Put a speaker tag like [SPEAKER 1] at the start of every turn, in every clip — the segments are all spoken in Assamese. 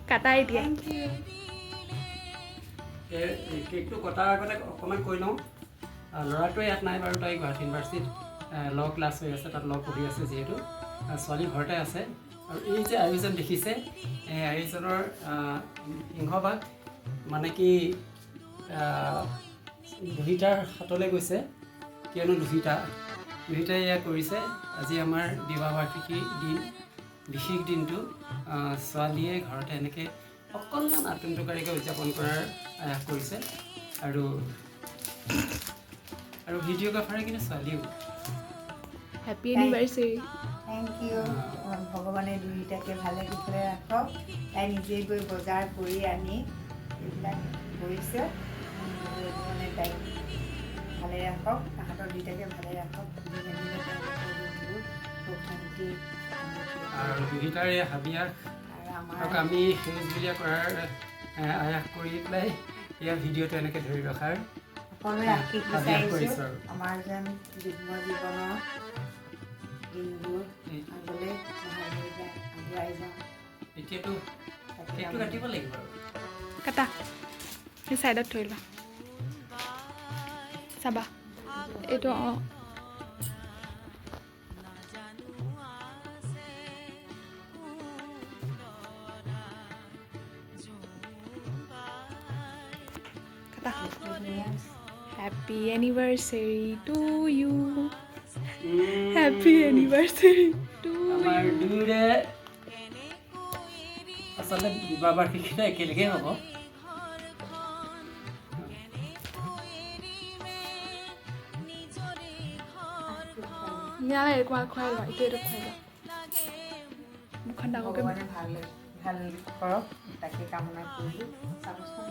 [SPEAKER 1] কাটাই দিয়া
[SPEAKER 2] কেকটো কটাৰ আগতে অকণমান কৈ লওঁ ল'ৰাটোৱে ইয়াত নাই বাৰু তাই গুৱাহাটী ইউনিভাৰ্চিটিত ল' ক্লাছ হৈ আছে তাত ল' পঢ়ি আছে যিহেতু ছোৱালী ঘৰতে আছে আৰু এই যে আয়োজন দেখিছে এই আয়োজনৰ সিংহভাগ মানে কি দুহিতাৰ হাতলৈ গৈছে কিয়নো দুহিতাই এয়া কৰিছে আজি আমাৰ বিবাহ বাৰ্ষিকী দিন বিশেষ দিনটো ছোৱালীয়ে ঘৰতে এনেকৈ অকণমান আতংককাৰীকৈ উদযাপন কৰাৰ আয়াস কৰিছে আৰু ভিডিঅ'গ্ৰাফাৰে কিন্তু ছোৱালীও
[SPEAKER 1] হেপী এনিভাৰ্চেৰী
[SPEAKER 3] থেংক ইউ ভগৱানে দুয়োটাকে ভালে কুশলে ৰাখক তাই নিজেই গৈ বজাৰ কৰি আনি এইবিলাক কৰিছে ভগৱানে তাইক ভালে ৰাখক তাহাঁতৰ দুয়োটাকে ভালে ৰাখক শান্তি
[SPEAKER 2] আৰু দুহিতাৰ এই হাবিয়াস আমি সেউজবুলীয়া কৰাৰ আয়াস কৰি পেলাই এয়া ভিডিঅ'টো এনেকৈ ধৰি ৰখাৰ
[SPEAKER 3] সকলোৱে আশীষ বিচাৰিছোঁ আমাৰ যেন যুগ্ম জীৱনৰ দিনবোৰ আগলৈ আগুৱাই যাওঁ
[SPEAKER 2] এতিয়াতো কেকটো কাটিব লাগিব আৰু
[SPEAKER 1] কাটা সেই ছাইডত থৈ লোৱা চাবা এইটো অঁ Happy anniversary to you. Happy anniversary to
[SPEAKER 2] আমাৰ
[SPEAKER 1] you.
[SPEAKER 2] দুয়োৰে আচলতে বিবাহ বাৰ্ষিকীটা একেলগে হ'ব
[SPEAKER 1] নাই একো খুৱাই লোৱা এইটো খুৱাই লোৱা মুখখন ডাঙৰকৈ
[SPEAKER 3] ভগৱানে ভাল কৰক তাকে কামনা কৰিলোঁ চাবচোন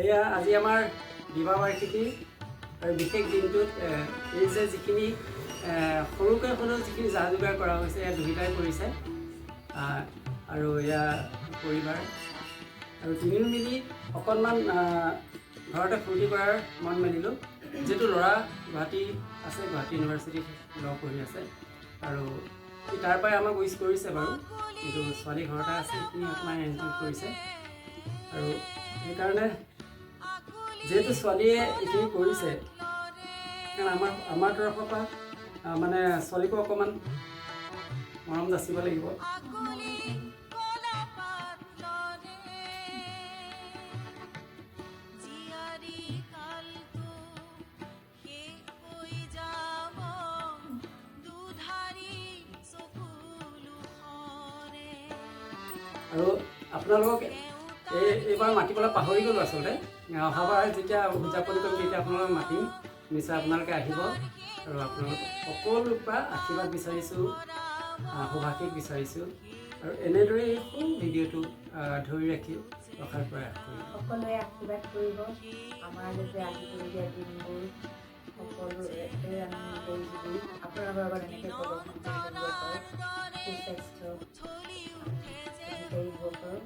[SPEAKER 2] এয়া আজি আমাৰ বিবাহ বাৰ্ষিকী আৰু বিশেষ দিনটোত এই যে যিখিনি সৰুকৈ হ'লেও যিখিনি যা যোগাৰ কৰা হৈছে এয়া দুহিতাই কৰিছে আৰু এয়া পৰিবাৰ আৰু তুমিও মিলি অকণমান ঘৰতে ফূৰ্তি কৰাৰ মন মেলিলোঁ যিহেতু ল'ৰা গুৱাহাটী আছে গুৱাহাটী ইউনিভাৰ্চিটিত ল' পঢ়ি আছে আৰু তাৰ পৰাই আমাক উইচ কৰিছে বাৰু কিন্তু ছোৱালী ঘৰতে আছে সেইখিনি অকণমান এনজয় কৰিছে আৰু সেইকাৰণে যিহেতু ছোৱালীয়ে এইখিনি কৰিছে কাৰণ আমাৰ তৰফৰ পৰা মানে ছোৱালীকো অকণমান মৰম যাচিব লাগিব আৰু আপোনালোকক এইবাৰ মাতিবলৈ পাহৰি গ'লোঁ আচলতে অহাবাৰ যেতিয়া উদযাপন কৰিম তেতিয়া আপোনালোকক মাতিম নিশ্চয় আপোনালোকে আহিব আৰু আপোনালোক সকলোৰ পৰা আশীৰ্বাদ বিচাৰিছোঁ সৌভাগ্য বিচাৰিছোঁ আৰু এনেদৰে এই সৰু ভিডিঅ'টো ধৰি ৰাখি ৰখাৰ প্ৰয়াস কৰিম
[SPEAKER 3] সকলোৱে আশীৰ্বাদ কৰিব আমাৰ যাতে আহিবলগীয়া দিনবোৰ সকলোৰে আমি কৰি আপোনালোকৰ লগত এনেকৈ প্ৰদৰ্শন কৰিব পাৰোঁ সুস্বাস্থ্য কৰিব পাৰোঁ